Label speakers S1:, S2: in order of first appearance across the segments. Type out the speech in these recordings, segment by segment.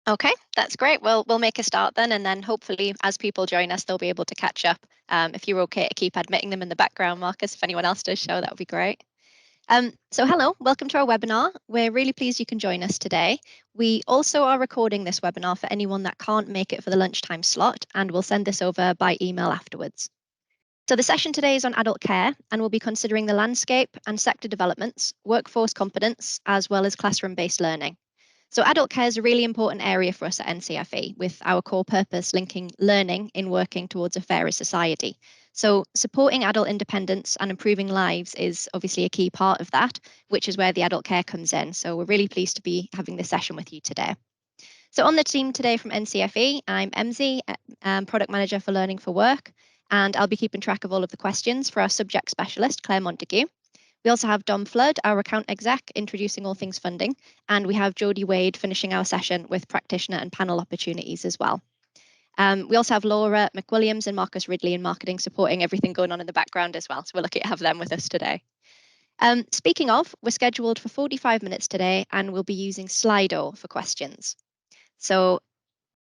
S1: Okay, that's great. Well, we'll make a start then, and then hopefully as people join us, they'll be able to catch up. If you're okay to keep admitting them in the background, Marcus, if anyone else does show, that would be great. So hello, welcome to our webinar. We're really pleased you can join us today. We also are recording this webinar for anyone that can't make it for the lunchtime slot, and we'll send this over by email afterwards. So the session today is on adult care, and we'll be considering the landscape and sector developments, workforce competence, as well as classroom-based learning. So adult care is a really important area for us at NCFE, with our core purpose linking learning in working towards a fairer society. So supporting adult independence and improving lives is obviously a key part of that, which is where the adult care comes in. So we're really pleased to be having this session with you today. So on the team today from NCFE, I'm Emzy, Product Manager for Learning for Work, and I'll be keeping track of all of the questions for our subject specialist, Claire Montague. We also have Dom Flood, our account exec, introducing all things funding, and we have Jodie Wade finishing our session with practitioner and panel opportunities as well. We also have Laura McWilliams and Marcus Ridley in marketing supporting everything going on in the background as well, so we're lucky to have them with us today. Speaking of, we're scheduled for 45 minutes today, and we'll be using Slido for questions. So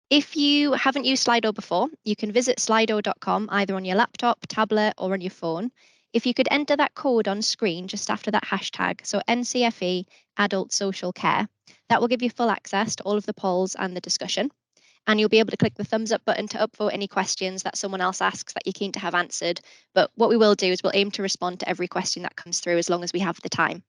S1: if you haven't used Slido before, you can visit slido.com either on your laptop, tablet, or on your phone. If you could enter that code on screen just after that hashtag, so NCFE Adult Social Care, that will give you full access to all of the polls and the discussion. And you'll be able to click the thumbs up button to upvote any questions that someone else asks that you're keen to have answered. But what we will do is we'll aim to respond to every question that comes through as long as we have the time.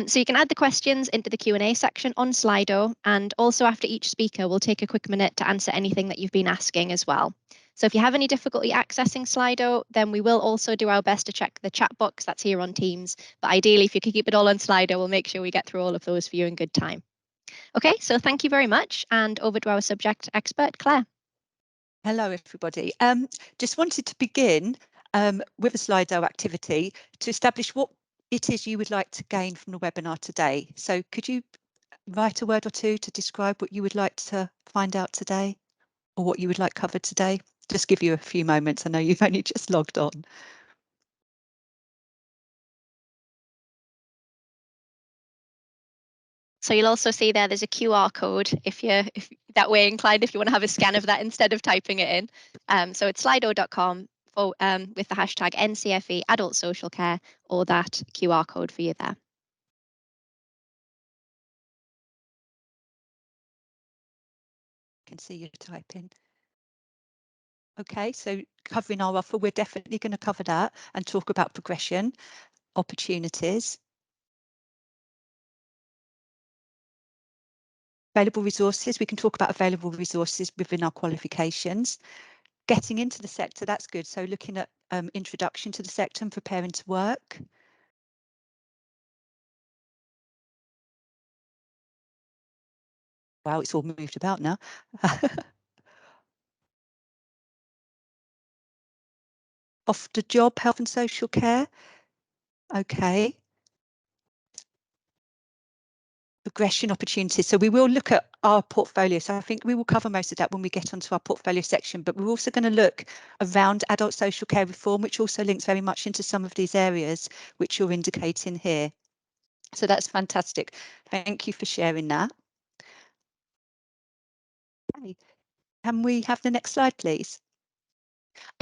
S1: So you can add the questions into the Q&A section on Slido, and also after each speaker, we'll take a quick minute to answer anything that you've been asking as well. So if you have any difficulty accessing Slido, then we will also do our best to check the chat box that's here on Teams. But ideally, if you could keep it all on Slido, we'll make sure we get through all of those for you in good time. Okay, so thank you very much, and over to our subject expert, Claire.
S2: Hello, everybody. Just wanted to begin with a Slido activity to establish what it is you would like to gain from the webinar today. So could you write a word or two to describe what you would like to find out today, or what you would like covered today? Just give you a few moments. I know you've only just logged on.
S1: So you'll also see there's a QR code if that way inclined, if you want to have a scan of that instead of typing it in. So it's slido.com with the hashtag NCFE Adult Social Care, or that QR code for you there.
S2: I can see you typing. Okay, so covering our offer, we're definitely going to cover that and talk about progression, opportunities, available resources. We can talk about available resources within our qualifications. Getting into the sector, that's good. So looking at introduction to the sector and preparing to work. Wow, it's all moved about now. Off the job, health and social care. Okay. Progression opportunities. So we will look at our portfolio. So I think we will cover most of that when we get onto our portfolio section, but we're also going to look around adult social care reform, which also links very much into some of these areas which you're indicating here. So that's fantastic. Thank you for sharing that. Okay. Can we have the next slide, please?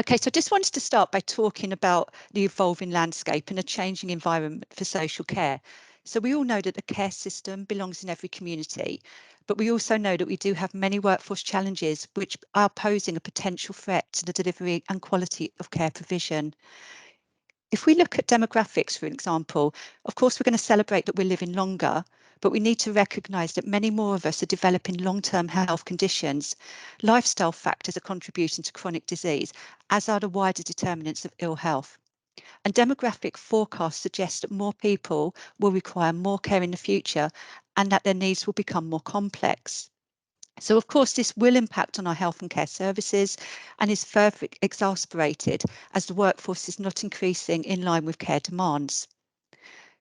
S2: Okay, so I just wanted to start by talking about the evolving landscape and a changing environment for social care. So we all know that the care system belongs in every community, but we also know that we do have many workforce challenges which are posing a potential threat to the delivery and quality of care provision. If we look at demographics, for example, of course, we're going to celebrate that we're living longer, but we need to recognise that many more of us are developing long-term health conditions. Lifestyle factors are contributing to chronic disease, as are the wider determinants of ill health. And demographic forecasts suggest that more people will require more care in the future and that their needs will become more complex. So, of course, this will impact on our health and care services and is further exacerbated as the workforce is not increasing in line with care demands.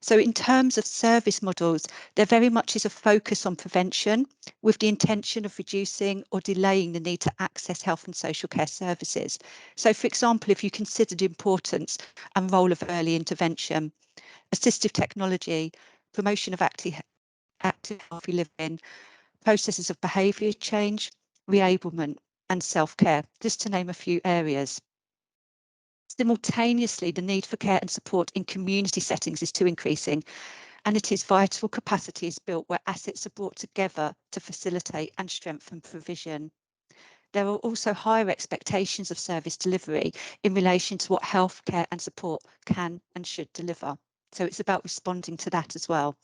S2: So in terms of service models, there very much is a focus on prevention with the intention of reducing or delaying the need to access health and social care services. So, for example, if you consider the importance and role of early intervention, assistive technology, promotion of active healthy living, processes of behaviour change, reablement and self-care, just to name a few areas. Simultaneously, the need for care and support in community settings is too increasing, and it is vital capacity is built where assets are brought together to facilitate and strengthen provision. There are also higher expectations of service delivery in relation to what healthcare and support can and should deliver. So it's about responding to that as well.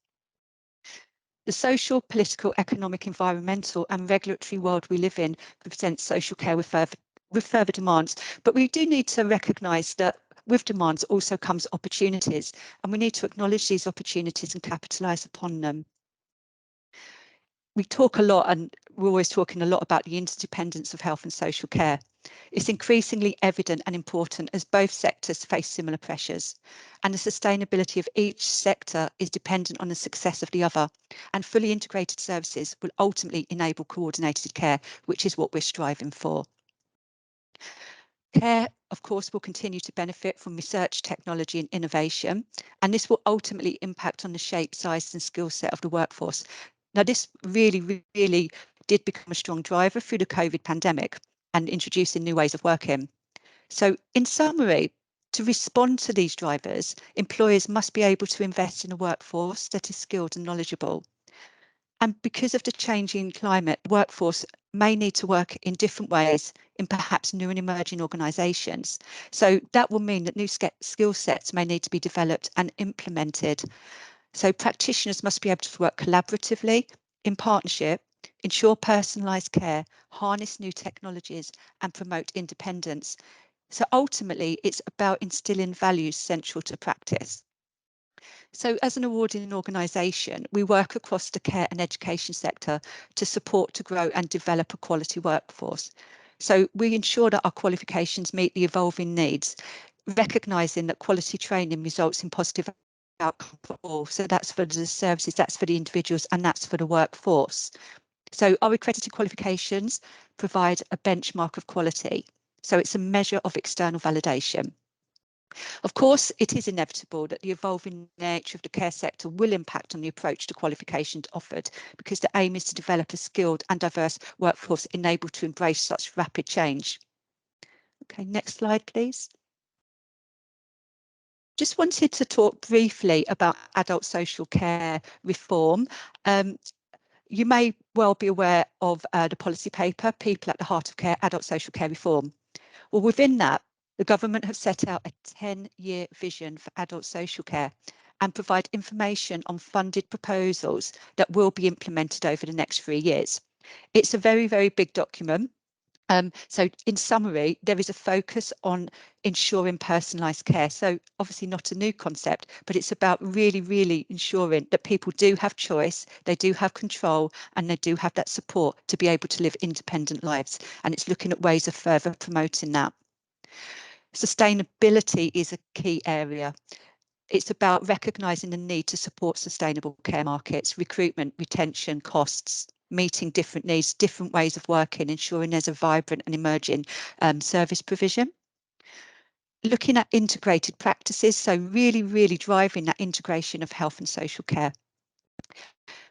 S2: The social, political, economic, environmental and regulatory world we live in presents social care with further demands, but we do need to recognise that with demands also comes opportunities, and we need to acknowledge these opportunities and capitalise upon them. We talk a lot, and we're always talking a lot about the interdependence of health and social care. It's increasingly evident and important as both sectors face similar pressures, and the sustainability of each sector is dependent on the success of the other, and fully integrated services will ultimately enable coordinated care, which is what we're striving for. Care, of course, will continue to benefit from research, technology and innovation, and this will ultimately impact on the shape, size and skill set of the workforce. Now, this really did become a strong driver through the COVID pandemic and introducing new ways of working. So in summary, to respond to these drivers, employers must be able to invest in a workforce that is skilled and knowledgeable. And because of the changing climate, the workforce may need to work in different ways in perhaps new and emerging organisations. So that will mean that new skill sets may need to be developed and implemented. So practitioners must be able to work collaboratively, in partnership, ensure personalised care, harness new technologies and promote independence. So ultimately, it's about instilling values central to practice. So as an awarding organisation, we work across the care and education sector to support, to grow and develop a quality workforce. So we ensure that our qualifications meet the evolving needs, recognising that quality training results in positive outcome for all. So that's for the services, that's for the individuals and that's for the workforce. So our accredited qualifications provide a benchmark of quality. So it's a measure of external validation. Of course, it is inevitable that the evolving nature of the care sector will impact on the approach to qualifications offered, because the aim is to develop a skilled and diverse workforce enabled to embrace such rapid change. Okay, next slide, please. Just wanted to talk briefly about adult social care reform. You may well be aware of the policy paper, People at the Heart of Care, Adult Social Care Reform. Well, within that, the government have set out a 10-year vision for adult social care and provide information on funded proposals that will be implemented over the next 3 years. It's a very big document. So in summary, there is a focus on ensuring personalised care. So obviously not a new concept, but it's about really ensuring that people do have choice, they do have control, and they do have that support to be able to live independent lives. And it's looking at ways of further promoting that. Sustainability is a key area. It's about recognising the need to support sustainable care markets, recruitment, retention, costs, meeting different needs, different ways of working, ensuring there's a vibrant and emerging service provision. Looking at integrated practices, so really driving that integration of health and social care.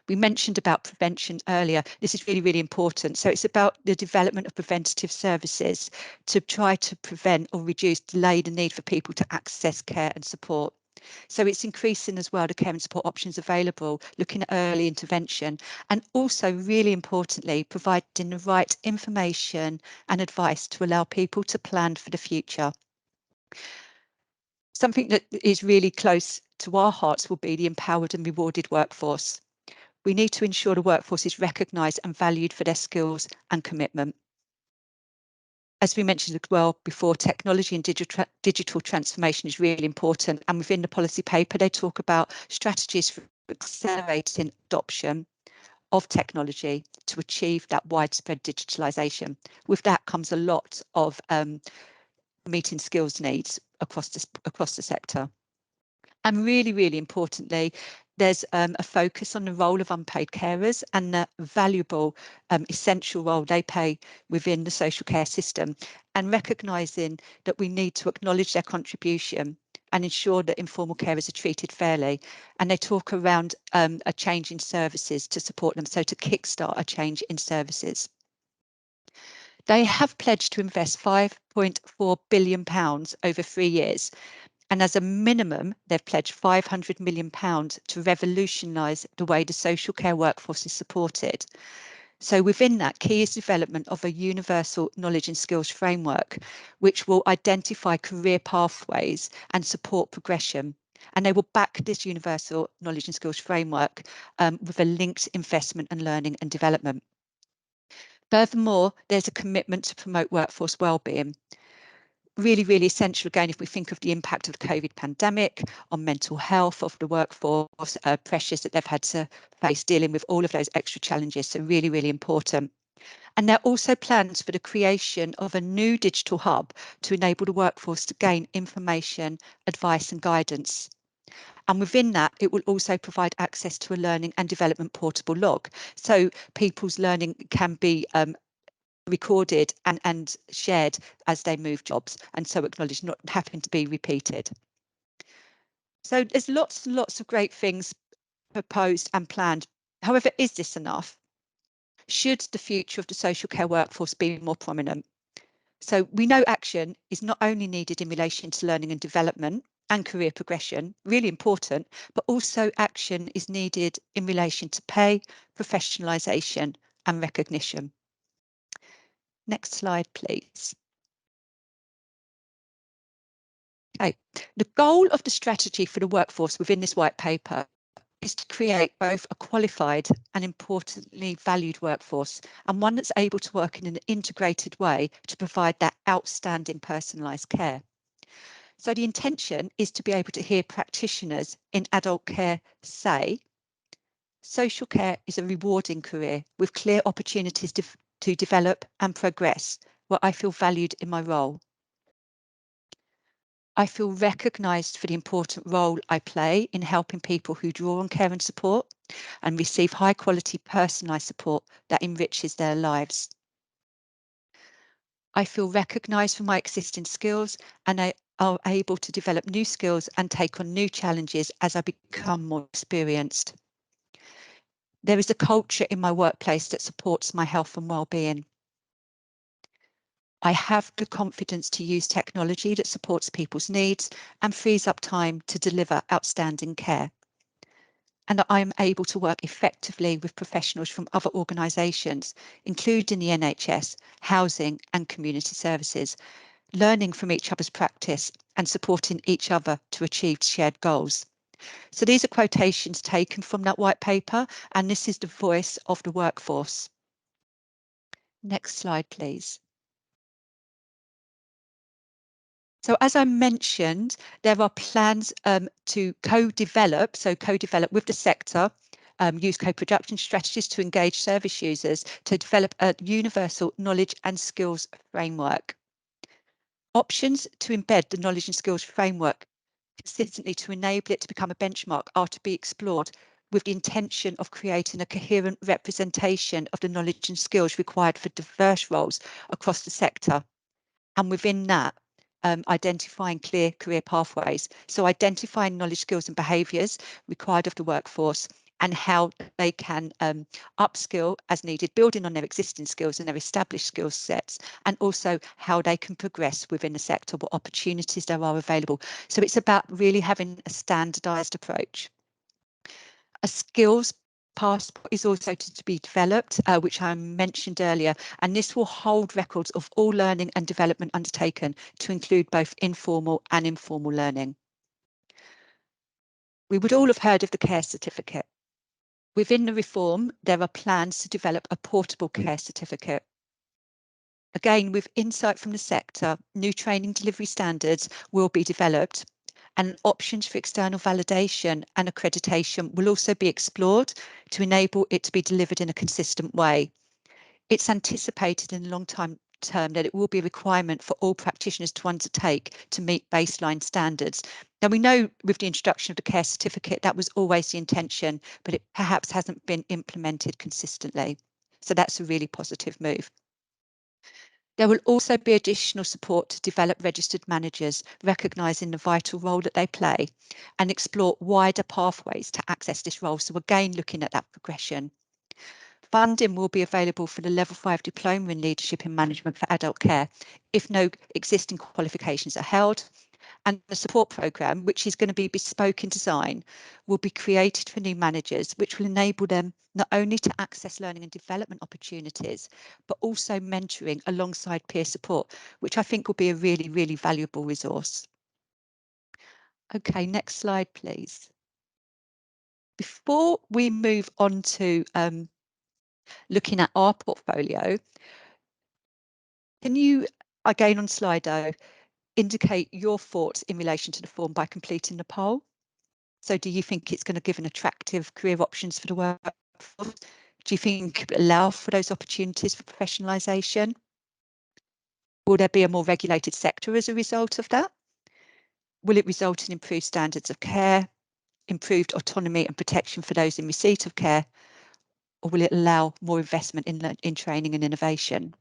S2: We mentioned about prevention earlier. This is really important. So it's about the development of preventative services to try to prevent or delay the need for people to access care and support. So it's increasing as well the care and support options available, looking at early intervention, and also really importantly, providing the right information and advice to allow people to plan for the future. Something that is really close to our hearts will be the empowered and rewarded workforce. We need to ensure the workforce is recognised and valued for their skills and commitment. As we mentioned as well before, technology and digital transformation is really important. And within the policy paper, they talk about strategies for accelerating adoption of technology to achieve that widespread digitalisation. With that comes a lot of meeting skills needs across the sector. And really importantly, there's a focus on the role of unpaid carers and the valuable, essential role they play within the social care system, and recognising that we need to acknowledge their contribution and ensure that informal carers are treated fairly. And they talk around a change in services to support them, so to kickstart a change in services. They have pledged to invest £5.4 billion over 3 years. And as a minimum, they've pledged £500 million to revolutionise the way the social care workforce is supported. So within that, key is development of a universal knowledge and skills framework, which will identify career pathways and support progression. And they will back this universal knowledge and skills framework with a linked investment and learning and development. Furthermore, there's a commitment to promote workforce wellbeing. Really, really essential, again, if we think of the impact of the COVID pandemic on mental health of the workforce, pressures that they've had to face dealing with all of those extra challenges. So really, really important. And there are also plans for the creation of a new digital hub to enable the workforce to gain information, advice and guidance. And within that, it will also provide access to a learning and development portable log. So people's learning can be recorded and shared as they move jobs, and so acknowledged, not having to be repeated. So there's lots and lots of great things proposed and planned. However, is this enough? Should the future of the social care workforce be more prominent? So we know action is not only needed in relation to learning and development and career progression, really important, but also action is needed in relation to pay, professionalisation and recognition. Next slide, please. Okay. The goal of the strategy for the workforce within this white paper is to create both a qualified and importantly valued workforce, and one that's able to work in an integrated way to provide that outstanding personalised care. So the intention is to be able to hear practitioners in adult care say, social care is a rewarding career with clear opportunities to develop and progress, where I feel valued in my role. I feel recognised for the important role I play in helping people who draw on care and support and receive high quality personalised support that enriches their lives. I feel recognised for my existing skills and I are able to develop new skills and take on new challenges as I become more experienced. There is a culture in my workplace that supports my health and well-being. I have the confidence to use technology that supports people's needs and frees up time to deliver outstanding care. And that I am able to work effectively with professionals from other organisations, including the NHS, housing and community services, learning from each other's practice and supporting each other to achieve shared goals. So these are quotations taken from that white paper, and this is the voice of the workforce. Next slide, please. So as I mentioned, there are plans to co-develop with the sector, use co-production strategies to engage service users to develop a universal knowledge and skills framework. Options to embed the knowledge and skills framework consistently to enable it to become a benchmark are to be explored with the intention of creating a coherent representation of the knowledge and skills required for diverse roles across the sector. And within that, identifying clear career pathways. So identifying knowledge, skills and behaviours required of the workforce and how they can upskill as needed, building on their existing skills and their established skill sets, and also how they can progress within the sector, what opportunities there are available. So it's about really having a standardised approach. A skills passport is also to be developed, which I mentioned earlier, and this will hold records of all learning and development undertaken to include both informal and informal learning. We would all have heard of the care certificate. Within the reform, there are plans to develop a portable care certificate. Again, with insight from the sector, new training delivery standards will be developed, and options for external validation and accreditation will also be explored to enable it to be delivered in a consistent way. It's anticipated in the term that it will be a requirement for all practitioners to undertake to meet baseline standards. Now, we know with the introduction of the care certificate, that was always the intention, but it perhaps hasn't been implemented consistently. So that's a really positive move. There will also be additional support to develop registered managers, recognising the vital role that they play and explore wider pathways to access this role. So again, looking at that progression. Funding will be available for the Level 5 Diploma in Leadership and Management for Adult Care if no existing qualifications are held. And the support programme, which is going to be bespoke in design, will be created for new managers, which will enable them not only to access learning and development opportunities, but also mentoring alongside peer support, which I think will be a really, really valuable resource. Okay, next slide, please. Before we move on to looking at our portfolio, can you, again on Slido, indicate your thoughts in relation to the form by completing the poll? So do you think it's going to give an attractive career options for the workforce? Do you think it will allow for those opportunities for professionalisation? Will there be a more regulated sector as a result of that? Will it result in improved standards of care, improved autonomy and protection for those in receipt of care? Or will it allow more investment in training and innovation?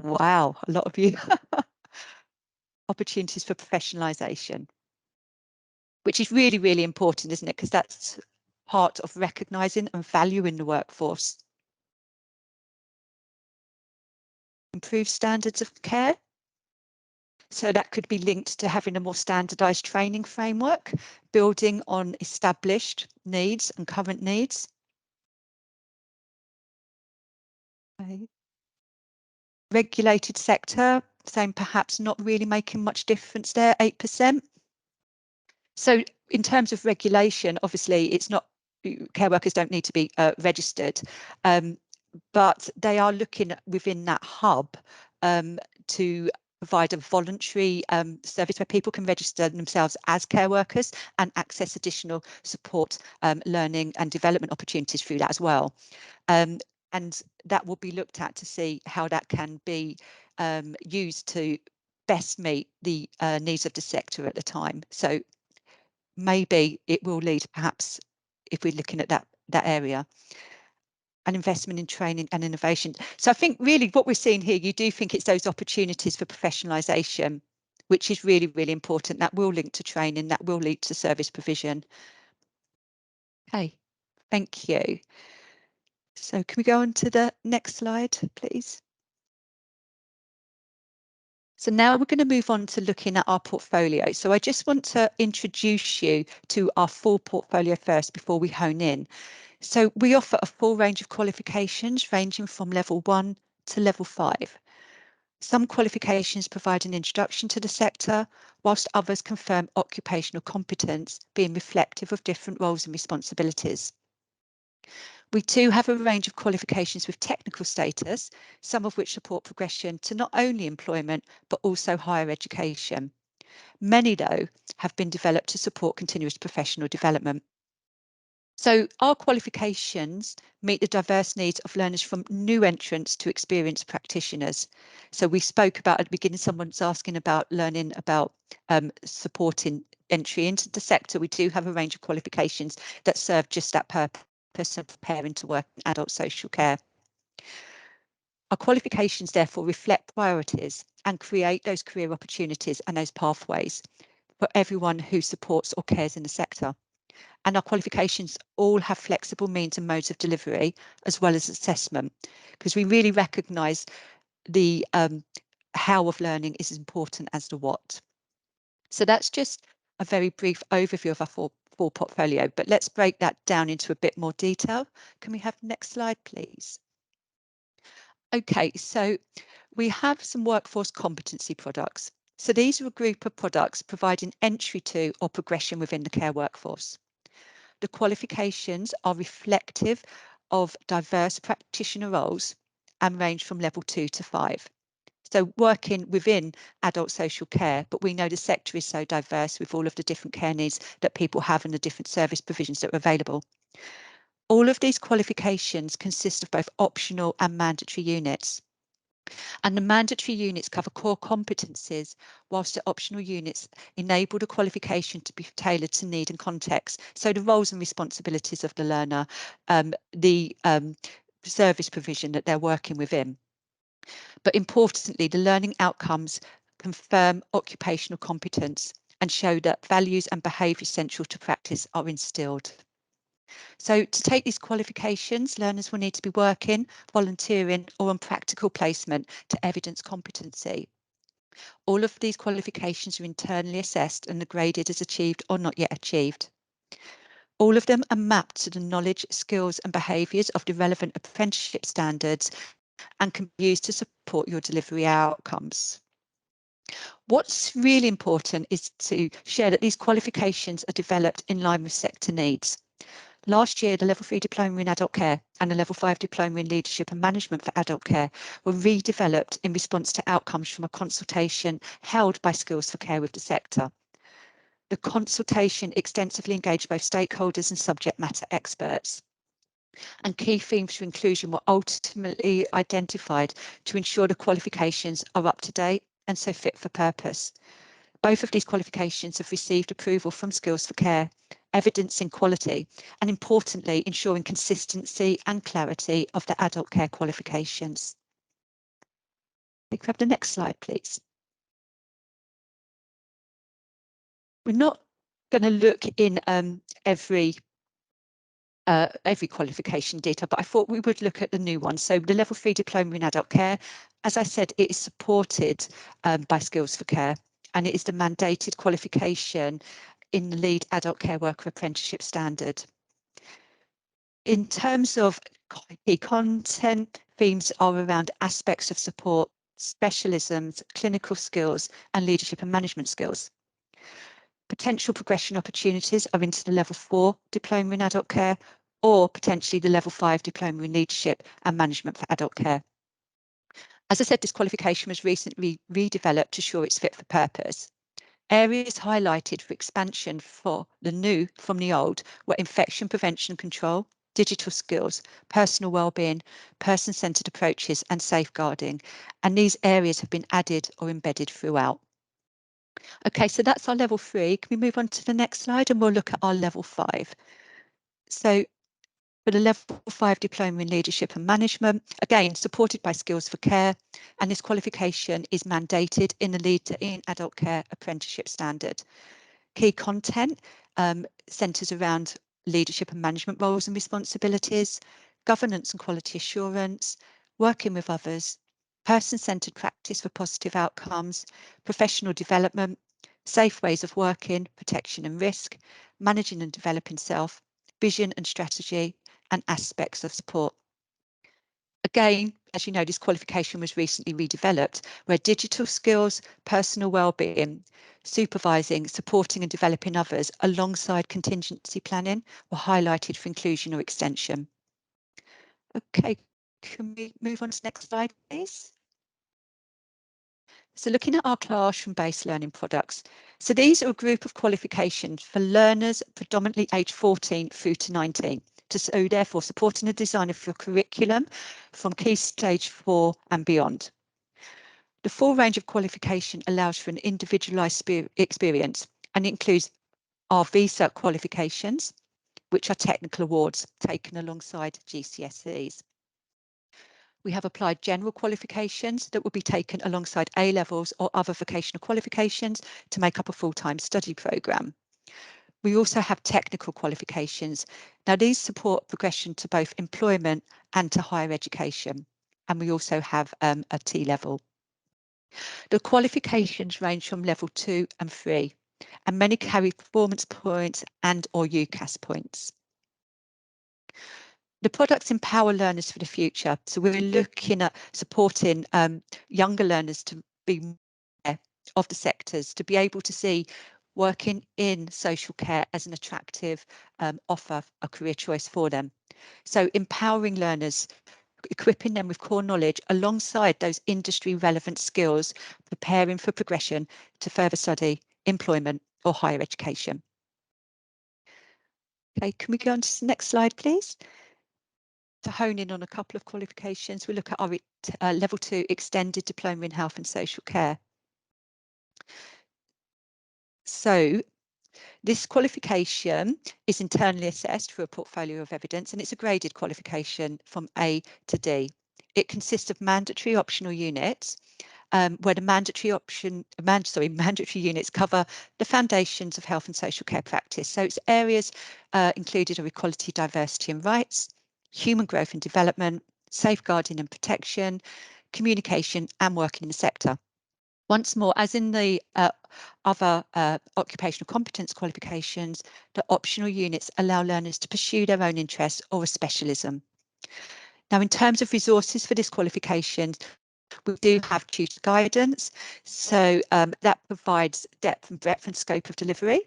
S2: Wow, a lot of you. Opportunities for professionalisation, which is really, really important, isn't it? Because that's part of recognising and valuing the workforce. Improve standards of care. So that could be linked to having a more standardised training framework, building on established needs and current needs. Okay. Regulated sector, saying perhaps not really making much difference there, 8%. So in terms of regulation, obviously it's not, care workers don't need to be registered, but they are looking within that hub to provide a voluntary service where people can register themselves as care workers and access additional support, learning and development opportunities through that as well. And that will be looked at to see how that can be used to best meet the needs of the sector at the time. So maybe it will lead, perhaps, if we're looking at that area, an investment in training and innovation. So I think really what we're seeing here, you do think it's those opportunities for professionalisation, which is really, really important. That will link to training, that will lead to service provision. Okay, thank you. So can we go on to the next slide, please? So now we're going to move on to looking at our portfolio. So I just want to introduce you to our full portfolio first before we hone in. So we offer a full range of qualifications ranging from level 1 to level 5. Some qualifications provide an introduction to the sector, whilst others confirm occupational competence, being reflective of different roles and responsibilities. We too have a range of qualifications with technical status, some of which support progression to not only employment, but also higher education. Many, though, have been developed to support continuous professional development. So our qualifications meet the diverse needs of learners from new entrants to experienced practitioners. So we spoke about at the beginning, someone's asking about learning about supporting entry into the sector. We do have a range of qualifications that serve just that purpose of preparing to work in adult social care. Our qualifications therefore reflect priorities and create those career opportunities and those pathways for everyone who supports or cares in the sector. And our qualifications all have flexible means and modes of delivery, as well as assessment, because we really recognise the how of learning is as important as the what. So that's just a very brief overview of our full portfolio, but let's break that down into a bit more detail. Can we have the next slide, please? Okay, so we have some workforce competency products. So these are a group of products providing entry to or progression within the care workforce. The qualifications are reflective of diverse practitioner roles and range from level 2 to 5. So working within adult social care, but we know the sector is so diverse with all of the different care needs that people have and the different service provisions that are available. All of these qualifications consist of both optional and mandatory units. And the mandatory units cover core competencies, whilst the optional units enable the qualification to be tailored to need and context. So the roles and responsibilities of the learner, the service provision that they're working within. But importantly, the learning outcomes confirm occupational competence and show that values and behaviour central to practice are instilled. So to take these qualifications, learners will need to be working, volunteering or on practical placement to evidence competency. All of these qualifications are internally assessed and are graded as achieved or not yet achieved. All of them are mapped to the knowledge, skills and behaviours of the relevant apprenticeship standards and can be used to support your delivery outcomes. What's really important is to share that these qualifications are developed in line with sector needs. Last year, the Level 3 Diploma in Adult Care and the Level 5 Diploma in Leadership and Management for Adult Care were redeveloped in response to outcomes from a consultation held by Skills for Care with the sector. The consultation extensively engaged both stakeholders and subject matter experts. And key themes for inclusion were ultimately identified to ensure the qualifications are up to date and so fit for purpose. Both of these qualifications have received approval from Skills for Care, evidencing quality and, importantly, ensuring consistency and clarity of the adult care qualifications. Can we have the next slide, please? We're not going to look in every qualification data, but I thought we would look at the new one. So the Level 3 Diploma in Adult Care, as I said, it is supported by Skills for Care, and it is the mandated qualification in the Lead Adult Care Worker Apprenticeship Standard. In terms of key content, themes are around aspects of support, specialisms, clinical skills, and leadership and management skills. Potential progression opportunities are into the Level 4 Diploma in Adult Care or potentially the Level 5 Diploma in Leadership and Management for Adult Care. As I said, this qualification was recently redeveloped to ensure it's fit for purpose. Areas highlighted for expansion for the new from the old were infection prevention and control, digital skills, personal wellbeing, person-centred approaches and safeguarding, and these areas have been added or embedded throughout. Okay, so that's our level 3. Can we move on to the next slide and we'll look at our level 5. So for the level 5 diploma in leadership and management, again, supported by Skills for Care, and this qualification is mandated in the Leader in Adult Care Apprenticeship Standard. Key content centres around leadership and management roles and responsibilities, governance and quality assurance, working with others, person-centred practice for positive outcomes, professional development, safe ways of working, protection and risk, managing and developing self, vision and strategy, and aspects of support. Again, as you know, this qualification was recently redeveloped, where digital skills, personal wellbeing, supervising, supporting and developing others alongside contingency planning were highlighted for inclusion or extension. Okay, can we move on to the next slide, please? So looking at our classroom-based learning products. So these are a group of qualifications for learners predominantly aged 14 through to 19. So therefore supporting the design of your curriculum from Key Stage 4 and beyond. The full range of qualification allows for an individualised experience and includes our VCERT qualifications, which are technical awards taken alongside GCSEs. We have applied general qualifications that will be taken alongside A-levels or other vocational qualifications to make up a full-time study programme. We also have technical qualifications. Now, these support progression to both employment and to higher education. And we also have a T-level. The qualifications range from level 2 and 3, and many carry performance points and or UCAS points. The products empower learners for the future. So we're looking at supporting younger learners to be aware of the sectors, to be able to see working in social care as an attractive offer, a career choice for them. So empowering learners, equipping them with core knowledge alongside those industry relevant skills, preparing for progression to further study, employment or higher education. Okay, can we go on to the next slide, please? to hone in on a couple of qualifications, we look at our Level 2 Extended Diploma in Health and Social Care. So this qualification is internally assessed for a portfolio of evidence, and it's a graded qualification from A to D. It consists of mandatory optional units, where the mandatory units cover the foundations of health and social care practice. So its areas included are equality, diversity and rights, human growth and development, safeguarding and protection, communication and working in the sector. Once more, as in the other occupational competence qualifications, the optional units allow learners to pursue their own interests or a specialism. Now, in terms of resources for this qualification, we do have tutor guidance, so that provides depth and breadth and scope of delivery.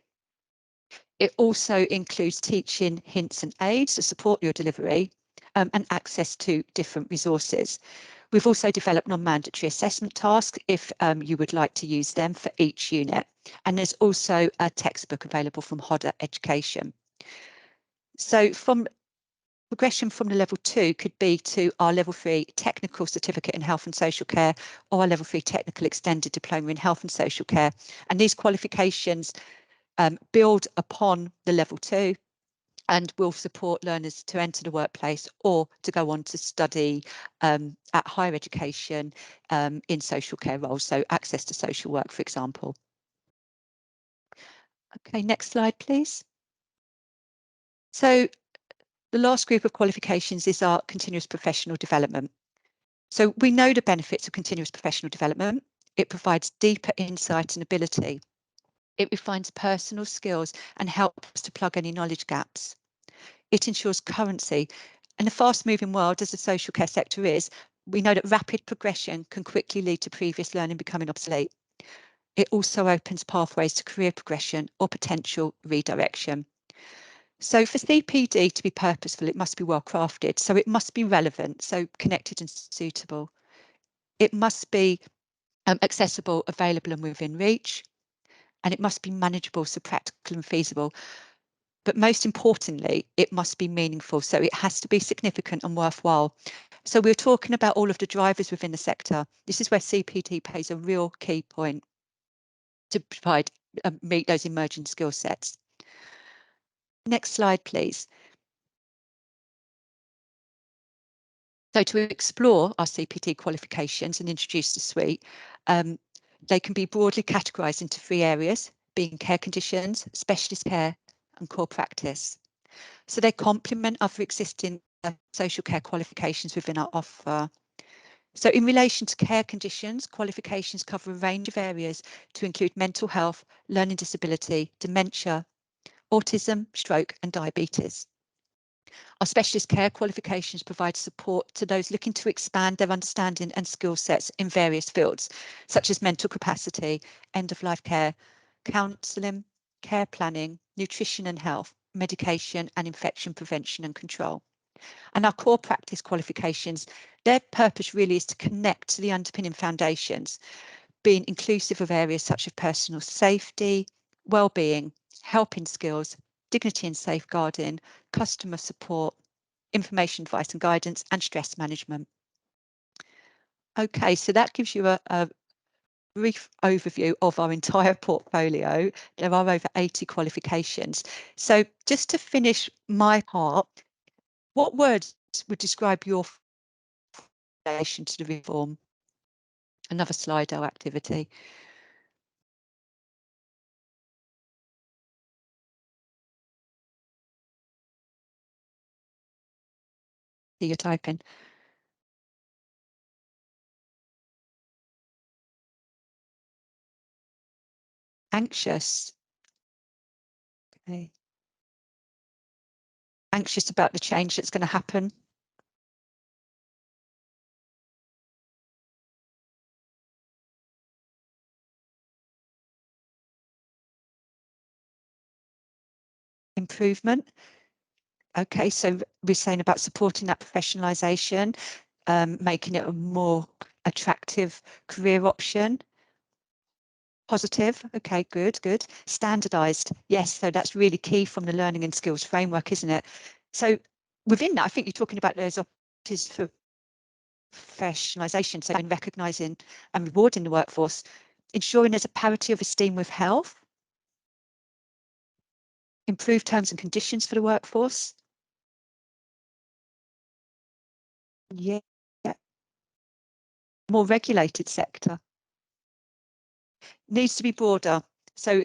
S2: It also includes teaching hints and aids to support your delivery and access to different resources. We've also developed non-mandatory assessment tasks if you would like to use them for each unit. And there's also a textbook available from Hodder Education. So progression from the Level 2 could be to our Level 3 Technical Certificate in Health and Social Care or our Level 3 Technical Extended Diploma in Health and Social Care. And these qualifications build upon the Level 2 and will support learners to enter the workplace or to go on to study at higher education in social care roles, so access to social work, for example. Okay, next slide, please. So the last group of qualifications is our continuous professional development. So we know the benefits of continuous professional development. It provides deeper insight and ability. It refines personal skills and helps to plug any knowledge gaps. It ensures currency. In a fast-moving world, as the social care sector is, we know that rapid progression can quickly lead to previous learning becoming obsolete. It also opens pathways to career progression or potential redirection. So for CPD to be purposeful, it must be well crafted. So it must be relevant, so connected and suitable. It must be accessible, available and within reach. And it must be manageable, so practical and feasible. But most importantly, it must be meaningful. So it has to be significant and worthwhile. So we're talking about all of the drivers within the sector. This is where CPD plays a real key point to provide meet those emerging skill sets. Next slide, please. So to explore our CPD qualifications and introduce the suite, they can be broadly categorised into 3 areas, being care conditions, specialist care and core practice. So they complement other existing social care qualifications within our offer. So in relation to care conditions, qualifications cover a range of areas to include mental health, learning disability, dementia, autism, stroke and diabetes. Our specialist care qualifications provide support to those looking to expand their understanding and skill sets in various fields, such as mental capacity, end-of-life care, counselling, care planning, nutrition and health, medication and infection prevention and control. And our core practice qualifications, their purpose really is to connect to the underpinning foundations, being inclusive of areas such as personal safety, well-being, helping skills, dignity and safeguarding, customer support, information advice and guidance, and stress management. Okay, so that gives you a brief overview of our entire portfolio. There are over 80 qualifications. So just to finish my part, what words would describe your relation to the reform? Another Slido activity. You're typing. Anxious. Okay. Anxious about the change that's going to happen. Improvement. Okay, so we're saying about supporting that professionalisation, making it a more attractive career option. Positive. Okay, good, good. Standardised. Yes, so that's really key from the learning and skills framework, isn't it? So within that, I think you're talking about those opportunities for professionalisation, so in recognising and rewarding the workforce, ensuring there's a parity of esteem with health, improved terms and conditions for the workforce. Yeah, more regulated sector. Needs to be broader. So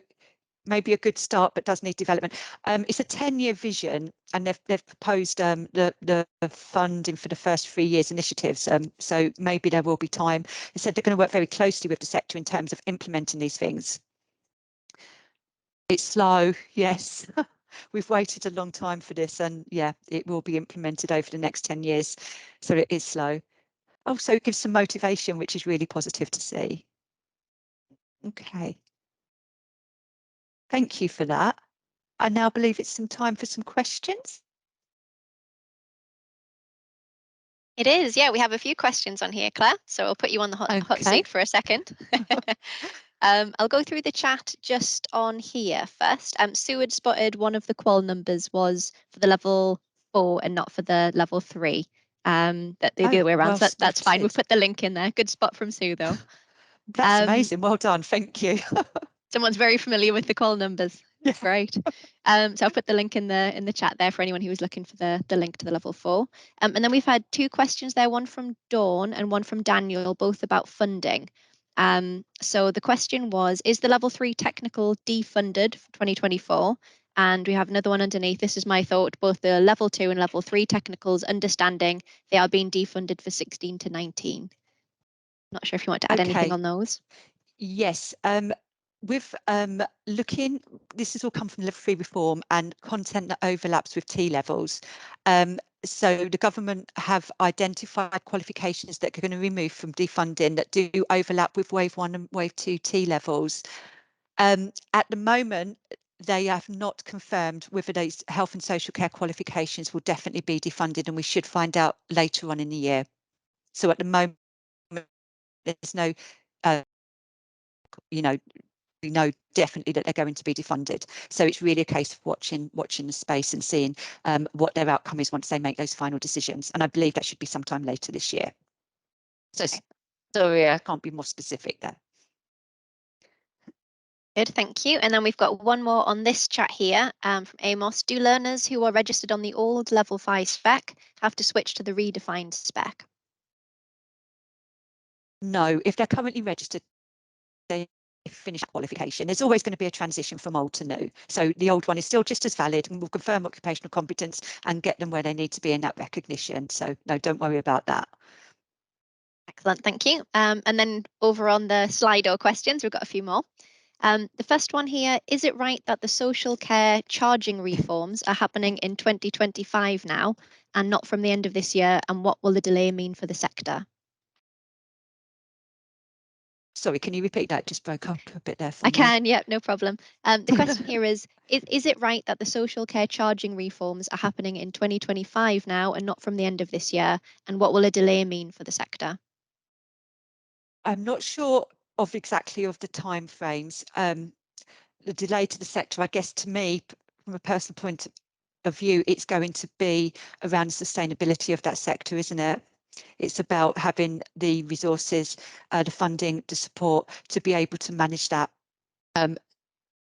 S2: maybe a good start, but does need development. It's a 10-year vision, and they've proposed the funding for the first 3 years initiatives. So maybe there will be time. They said they're going to work very closely with the sector in terms of implementing these things. It's slow, yes. We've waited a long time for this, and yeah, it will be implemented over the next 10 years. So it is slow. Also, it gives some motivation, which is really positive to see. Okay. Thank you for that. I now believe it's some time for some questions.
S1: It is, yeah. We have a few questions on here, Claire. So I'll put you on the hot seat for a second. I'll go through the chat just on here first. Sue had spotted one of the qual numbers was for the level 4 and not for the level 3. That the other way around.
S2: Well
S1: So that's fine. We'll
S2: spotted.
S1: put the link in there. Good spot from Sue, though.
S2: That's amazing. Well done. Thank you.
S1: Someone's very familiar with the call numbers. That's great. So I'll put the link in the chat there for anyone who was looking for the link to the level 4. And then we've had 2 questions there, one from Dawn and one from Daniel, both about funding. So the question was, is the level 3 technical defunded for 2024? And we have another one underneath. This is my thought, both the level 2 and level 3 technicals, understanding they are being defunded for 16 to 19. Not sure if you want to add anything on those.
S2: Yes. With looking, this has all come from level 3 reform and content that overlaps with T levels. So the government have identified qualifications that are going to remove from defunding that do overlap with wave 1 and wave 2 T levels. At the moment, they have not confirmed whether those health and social care qualifications will definitely be defunded, and we should find out later on in the year. So at the moment, there's no, we know definitely that they're going to be defunded. So it's really a case of watching the space and seeing what their outcome is once they make those final decisions. And I believe that should be sometime later this year. So sorry, I can't be more specific there.
S1: Good, thank you. And then we've got one more on this chat here from Amos. Do learners who are registered on the old level 5 spec have to switch to the redefined spec?
S2: No, if they're currently registered, they finish qualification. There's always going to be a transition from old to new. So the old one is still just as valid and will confirm occupational competence and get them where they need to be in that recognition. So no, don't worry about that.
S1: Excellent, thank you. And then over on the Slido questions, we've got a few more. The first one here, is it right that the social care charging reforms are happening in 2025 now and not from the end of this year? And what will the delay mean for the sector?
S2: Sorry, can you repeat that? It just broke up a bit there for
S1: me.
S2: I
S1: can, yeah, no problem. The question here is it right that the social care charging reforms are happening in 2025 now and not from the end of this year? And what will a delay mean for the sector?
S2: I'm not sure of exactly of the time frames. The delay to the sector, I guess, to me, from a personal point of view, it's going to be around the sustainability of that sector, isn't it? It's about having the resources, the funding, the support to be able to manage that.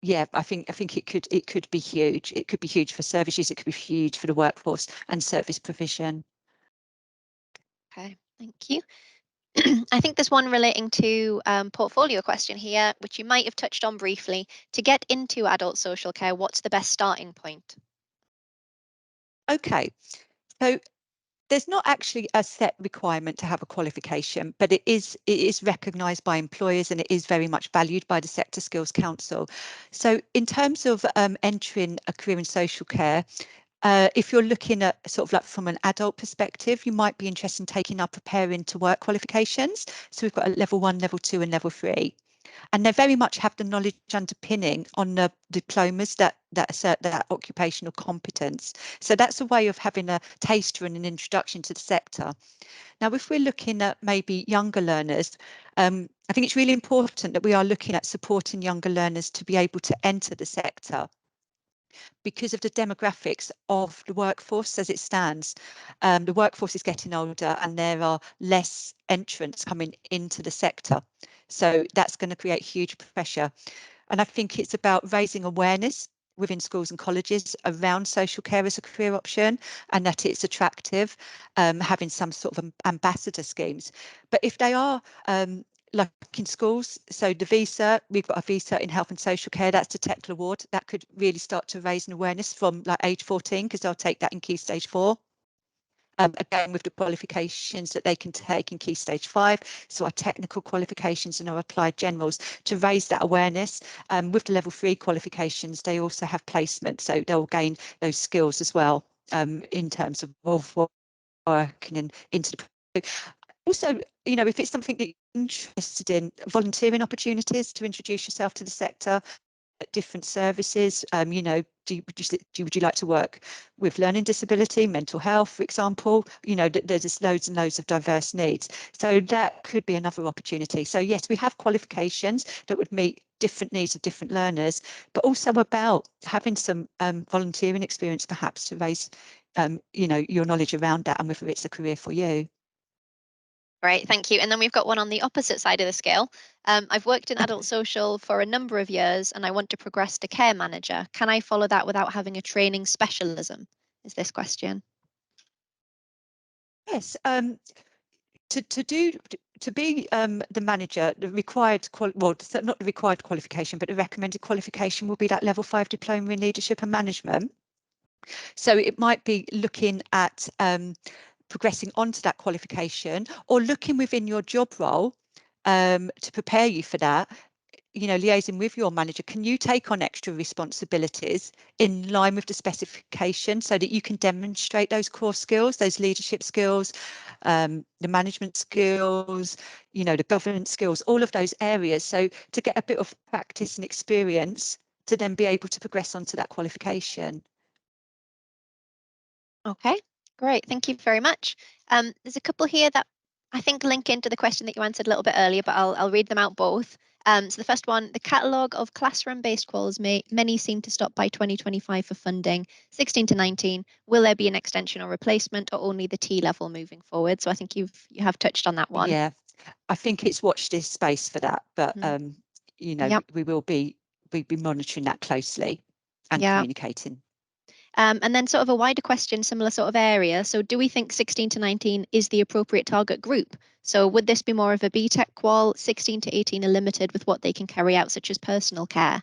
S2: Yeah, I think it could be huge. It could be huge for services. It could be huge for the workforce and service provision.
S1: Okay, thank you. I think there's one relating to portfolio question here, which you might have touched on briefly. To get into adult social care, what's the best starting point?
S2: Okay, so there's not actually a set requirement to have a qualification, but it is recognised by employers and it is very much valued by the Sector Skills Council. So in terms of entering a career in social care, if you're looking at sort of like from an adult perspective, you might be interested in taking our preparing to work qualifications. So we've got a level 1, level 2 and level 3. And they very much have the knowledge underpinning on the diplomas that assert that occupational competence. So that's a way of having a taster and an introduction to the sector. Now, if we're looking at maybe younger learners, I think it's really important that we are looking at supporting younger learners to be able to enter the sector. because of the demographics of the workforce as it stands. The workforce is getting older and there are less entrants coming into the sector. So that's going to create huge pressure. And I think it's about raising awareness within schools and colleges around social care as a career option and that it's attractive, having some sort of ambassador schemes. But if they are like in schools, so the visa, we've got a visa in health and social care, that's the technical award, that could really start to raise an awareness from like age 14 because they'll take that in Key Stage 4. Again, with the qualifications that they can take in Key Stage 5, so our technical qualifications and our applied generals, to raise that awareness. With the level 3 qualifications, they also have placement, so they'll gain those skills as well in terms of working into the. Also, you know, if it's something that you're interested in, volunteering opportunities to introduce yourself to the sector, different services. You know, would you like to work with learning disability, mental health, for example? You know, there's just loads and loads of diverse needs. So that could be another opportunity. So yes, we have qualifications that would meet different needs of different learners, but also about having some volunteering experience, perhaps to raise, you know, your knowledge around that and whether it's a career for you.
S1: Great, thank you. And then we've got one on the opposite side of the scale. I've worked in adult social for a number of years and I want to progress to care manager. Can I follow that without having a training specialism? Is this question?
S2: Yes. To be the manager, the required well, not the required qualification, but the recommended qualification will be that level 5 diploma in leadership and management. So it might be looking at progressing onto that qualification or looking within your job role to prepare you for that. You know, liaising with your manager, can you take on extra responsibilities in line with the specification so that you can demonstrate those core skills, those leadership skills, the management skills, you know, the governance skills, all of those areas. So to get a bit of practice and experience to then be able to progress onto that qualification.
S1: Okay, great. Thank you very much. There's a couple here that I think link into the question that you answered a little bit earlier, but I'll read them out both. So the first one, the catalogue of classroom-based quals many seem to stop by 2025 for funding, 16 to 19. Will there be an extension or replacement or only the T level moving forward? So I think you have touched on that one.
S2: Yeah, I think it's watch this space for that, but you know,
S1: Yep.
S2: we'll be monitoring that closely and
S1: Yeah.
S2: communicating.
S1: And then sort of a wider question, similar sort of area. So do we think 16 to 19 is the appropriate target group? So would this be more of a BTEC qual? 16 to 18 are limited with what they can carry out, such as personal care.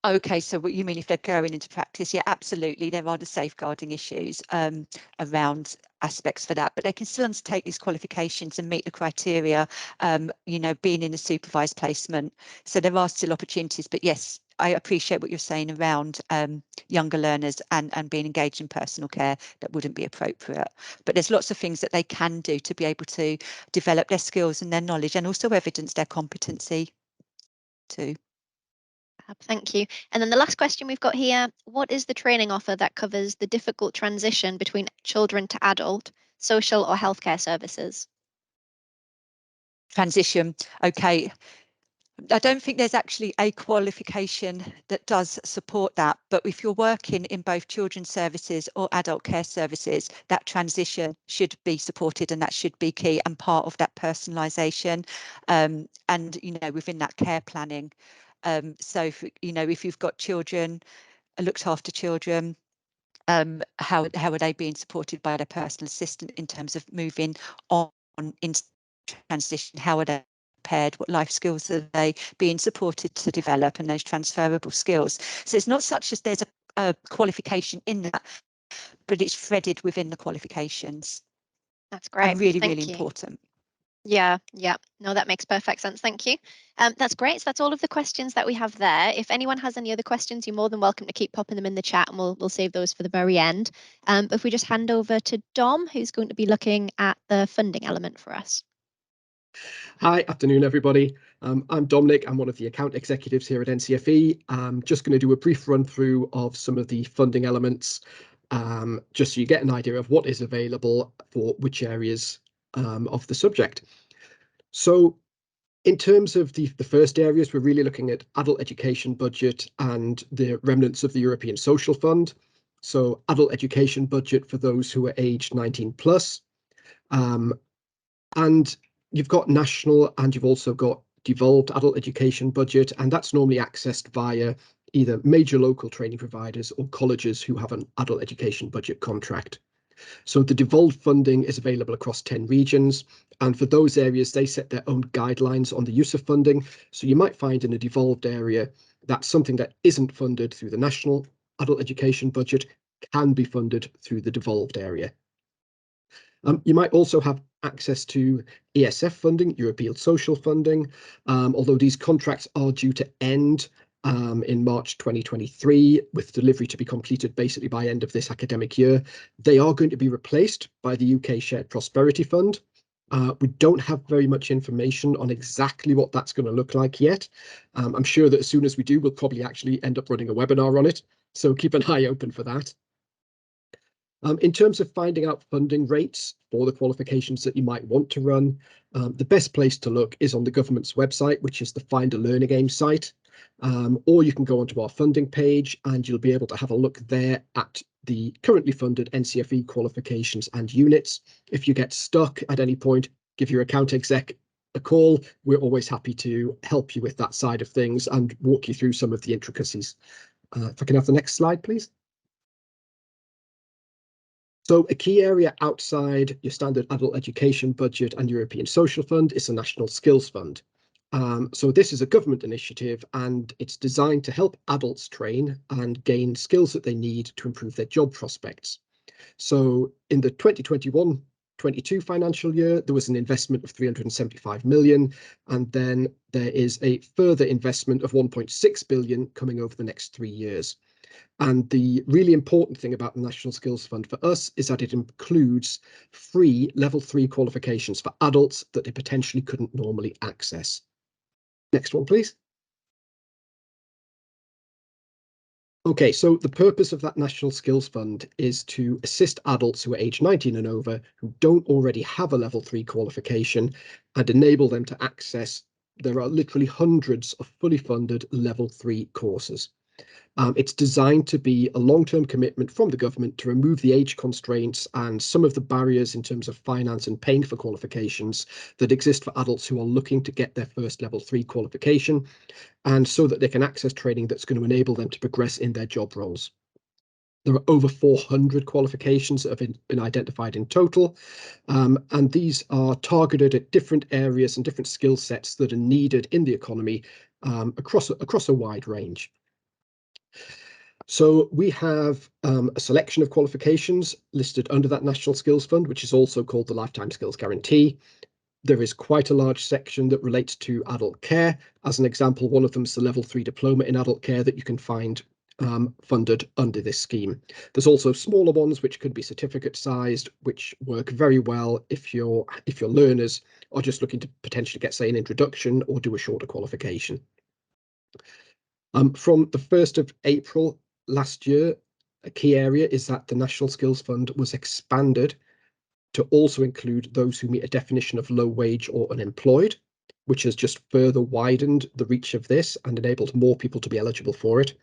S2: Okay, so what you mean if they're going into practice? Yeah, absolutely. There are the safeguarding issues around aspects for that, but they can still undertake these qualifications and meet the criteria, you know, being in a supervised placement. So there are still opportunities, but yes, I appreciate what you're saying around younger learners and being engaged in personal care that wouldn't be appropriate. But there's lots of things that they can do to be able to develop their skills and their knowledge and also evidence their competency too.
S1: Thank you. And then the last question we've got here, what is the training offer that covers the difficult transition between children to adult, social or healthcare services?
S2: Transition. Okay. I don't think there's actually a qualification that does support that, but if you're working in both children's services or adult care services, that transition should be supported and that should be key and part of that personalisation and, you know, within that care planning. So, you know, if you've got children, looked after children, how are they being supported by their personal assistant in terms of moving on in transition? How are they prepared? What life skills are they being supported to develop and those transferable skills? So it's not such as there's a qualification in that, but it's threaded within the qualifications.
S1: That's great.
S2: And really, really
S1: Thank you.
S2: important.
S1: Yeah. No, that makes perfect sense. Thank you. That's great. So that's all of the questions that we have there. If anyone has any other questions, you're more than welcome to keep popping them in the chat and we'll save those for the very end. But if we just hand over to Dom, who's going to be looking at the funding element for us.
S3: Hi, afternoon, everybody. I'm Dominic. I'm one of the account executives here at NCFE. I'm just going to do a brief run through of some of the funding elements, just so you get an idea of what is available for which areas of the subject. So In terms of the first areas, we're really looking at adult education budget and the remnants of the European Social Fund. So adult education budget for those who are aged 19 plus. And you've got national and you've also got devolved adult education budget, and that's normally accessed via either major local training providers or colleges who have an adult education budget contract. So the devolved funding is available across 10 regions, and for those areas, they set their own guidelines on the use of funding. So you might find in a devolved area that something that isn't funded through the national adult education budget can be funded through the devolved area. You might also have access to ESF funding, European Social Funding, although these contracts are due to end in March 2023, with delivery to be completed basically by end of this academic year. They are going to be replaced by the UK Shared Prosperity Fund. We don't have very much information on exactly what that's going to look like yet. I'm sure that as soon as we do, we'll probably actually end up running a webinar on it. So keep an eye open for that. In terms of finding out funding rates for the qualifications that you might want to run, the best place to look is on the government's website, which is the Find a Learning Aim site, or you can go onto our funding page and you'll be able to have a look there at the currently funded NCFE qualifications and units. If you get stuck at any point, give your account exec a call. We're always happy to help you with that side of things and walk you through some of the intricacies. If I can have the next slide, please. So a key area outside your standard adult education budget and European Social Fund is the National Skills Fund. So this is a government initiative and it's designed to help adults train and gain skills that they need to improve their job prospects. So in the 2021-22 financial year, there was an investment of 375 million, and then there is a further investment of 1.6 billion coming over the next 3 years. And the really important thing about the National Skills Fund for us is that it includes free level 3 qualifications for adults that they potentially couldn't normally access. Next one, please. Okay, so the purpose of that National Skills Fund is to assist adults who are aged 19 and over who don't already have a level 3 qualification and enable them to access, there are literally hundreds of fully funded level 3 courses. It's designed to be a long-term commitment from the government to remove the age constraints and some of the barriers in terms of finance and paying for qualifications that exist for adults who are looking to get their first level 3 qualification, and so that they can access training that's going to enable them to progress in their job roles. There are over 400 qualifications that have been identified in total, and these are targeted at different areas and different skill sets that are needed in the economy across a wide range. So we have a selection of qualifications listed under that National Skills Fund, which is also called the Lifetime Skills Guarantee. There is quite a large section that relates to adult care. As an example, one of them is the level 3 diploma in adult care that you can find funded under this scheme. There's also smaller ones which could be certificate sized, which work very well if your learners are just looking to potentially get, say, an introduction or do a shorter qualification. From the 1st of April last year, a key area is that the National Skills Fund was expanded to also include those who meet a definition of low wage or unemployed, which has just further widened the reach of this and enabled more people to be eligible for it.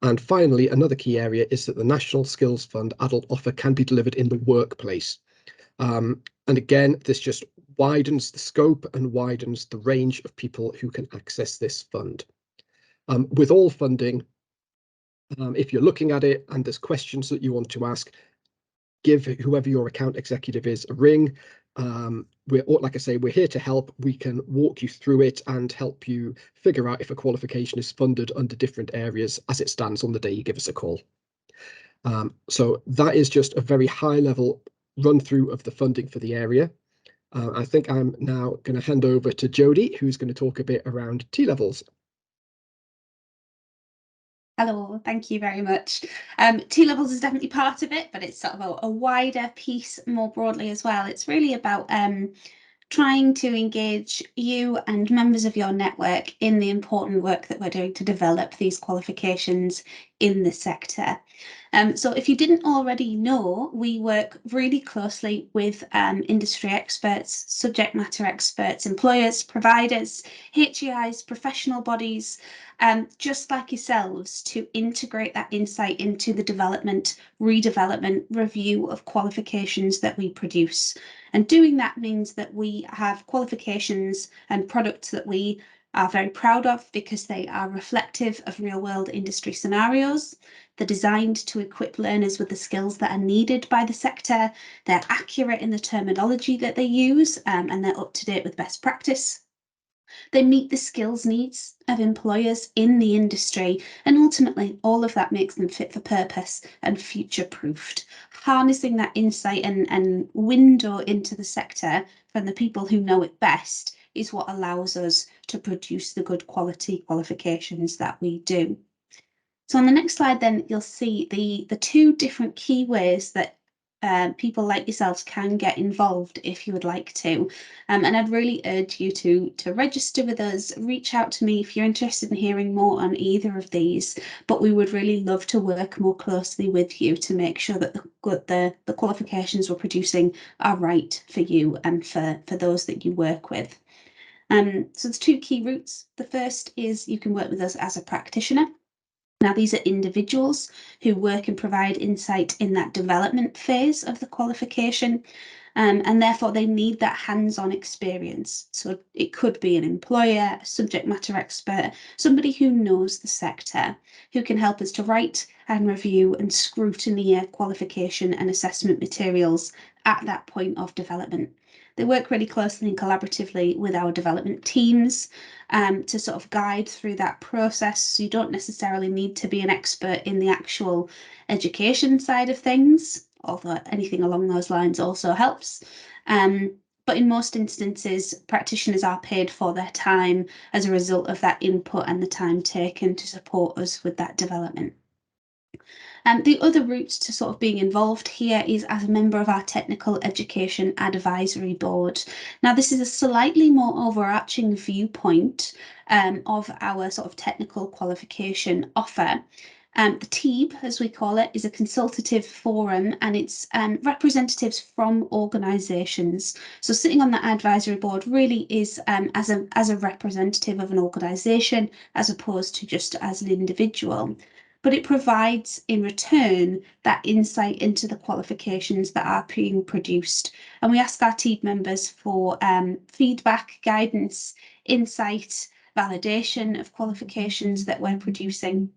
S3: And finally, another key area is that the National Skills Fund adult offer can be delivered in the workplace. And again, this just widens the scope and widens the range of people who can access this fund. With all funding, if you're looking at it and there's questions that you want to ask, give whoever your account executive is a ring. Like I say, we're here to help. We can walk you through it and help you figure out if a qualification is funded under different areas as it stands on the day you give us a call. So that is just a very high level run through of the funding for the area. I think I'm now going to hand over to Jodie, who's going to talk a bit around T-levels.
S4: Hello, thank you very much. T-levels is definitely part of it, but it's sort of a wider piece more broadly as well. It's really about trying to engage you and members of your network in the important work that we're doing to develop these qualifications in the sector. So if you didn't already know, we work really closely with industry experts, subject matter experts, employers, providers, HEIs, professional bodies, just like yourselves, to integrate that insight into the development, redevelopment, review of qualifications that we produce. And doing that means that we have qualifications and products that we are very proud of because they are reflective of real-world industry scenarios. They're designed to equip learners with the skills that are needed by the sector. They're accurate in the terminology that they use, and they're up to date with best practice. They meet the skills needs of employers in the industry, and ultimately all of that makes them fit for purpose and future-proofed. Harnessing that insight and window into the sector from the people who know it best is what allows us to produce the good quality qualifications that we do. So on the next slide, then you'll see the two different key ways that people like yourselves can get involved if you would like to. And I'd really urge you to register with us, reach out to me if you're interested in hearing more on either of these. But we would really love to work more closely with you to make sure that the qualifications we're producing are right for you and for those that you work with. So there's two key routes. The first is you can work with us as a practitioner. Now, these are individuals who work and provide insight in that development phase of the qualification, and therefore they need that hands-on experience. So it could be an employer, a subject matter expert, somebody who knows the sector, who can help us to write and review and scrutineer qualification and assessment materials at that point of development. They work really closely and collaboratively with our development teams to sort of guide through that process. So you don't necessarily need to be an expert in the actual education side of things, although anything along those lines also helps. But in most instances, practitioners are paid for their time as a result of that input and the time taken to support us with that development. The other route to sort of being involved here is as a member of our Technical Education Advisory Board. Now, this is a slightly more overarching viewpoint of our sort of technical qualification offer. The TEAB, as we call it, is a consultative forum, and it's representatives from organisations. So sitting on that advisory board really is as a representative of an organisation as opposed to just as an individual. But it provides in return that insight into the qualifications that are being produced. And we ask our team members for feedback, guidance, insight, validation of qualifications that we're producing.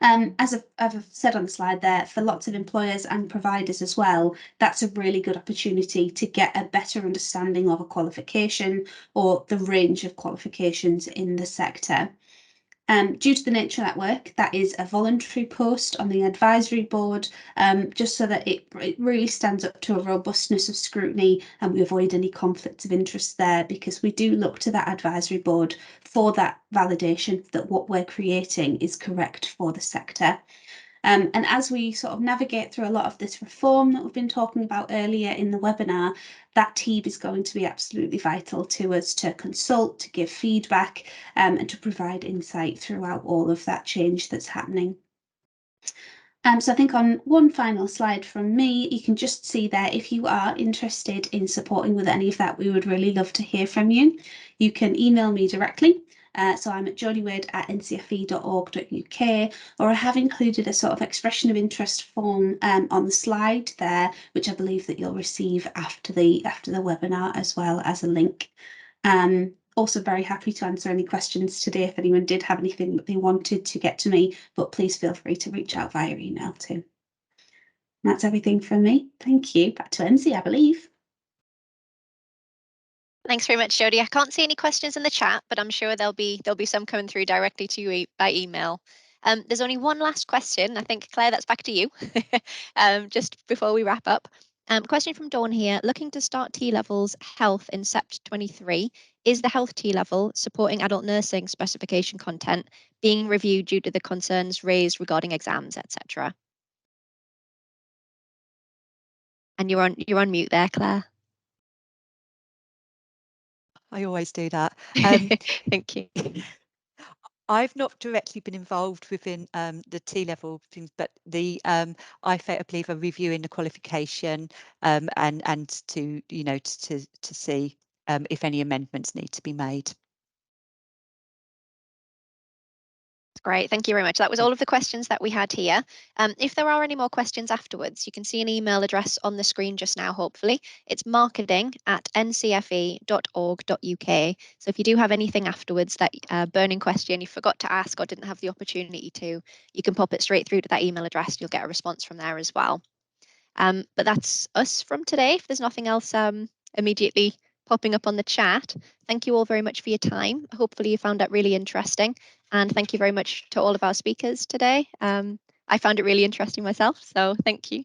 S4: As I've said on the slide there, for lots of employers and providers as well, that's a really good opportunity to get a better understanding of a qualification or the range of qualifications in the sector. Due to the nature of that work, that is a voluntary post on the advisory board, just so that it really stands up to a robustness of scrutiny and we avoid any conflicts of interest there, because we do look to that advisory board for that validation that what we're creating is correct for the sector. And as we sort of navigate through a lot of this reform that we've been talking about earlier in the webinar, that TEAB is going to be absolutely vital to us to consult, to give feedback, and to provide insight throughout all of that change that's happening. So I think on one final slide from me, you can just see there, if you are interested in supporting with any of that, we would really love to hear from you. You can email me directly. So I'm at jodywade@ncfe.org.uk, or I have included a sort of expression of interest form on the slide there, which I believe that you'll receive after the webinar, as well as a link. Also very happy to answer any questions today if anyone did have anything that they wanted to get to me, but please feel free to reach out via email too. And that's everything from me. Thank you. Back to Enzi, I believe.
S1: Thanks very much, Jodie. I can't see any questions in the chat, but I'm sure there'll be some coming through directly to you by email. There's only one last question. I think, Claire, that's back to you. Just before we wrap up. Question from Dawn here. Looking to start T-levels health in Sept 23. Is the health T-level supporting adult nursing specification content being reviewed due to the concerns raised regarding exams, etc.? And you're on mute there, Claire.
S2: I always do that.
S1: Thank you.
S2: I've not directly been involved within the T-level things, but the IFA, I believe, are reviewing the qualification and to to see if any amendments need to be made.
S1: Great, thank you very much. That was all of the questions that we had here. If there are any more questions afterwards, you can see an email address on the screen just now, hopefully. It's marketing@ncfe.org.uk. So if you do have anything afterwards, that burning question you forgot to ask or didn't have the opportunity to, you can pop it straight through to that email address. You'll get a response from there as well. But that's us from today. If there's nothing else immediately popping up on the chat, thank you all very much for your time. Hopefully you found that really interesting. And thank you very much to all of our speakers today. I found it really interesting myself, so thank you.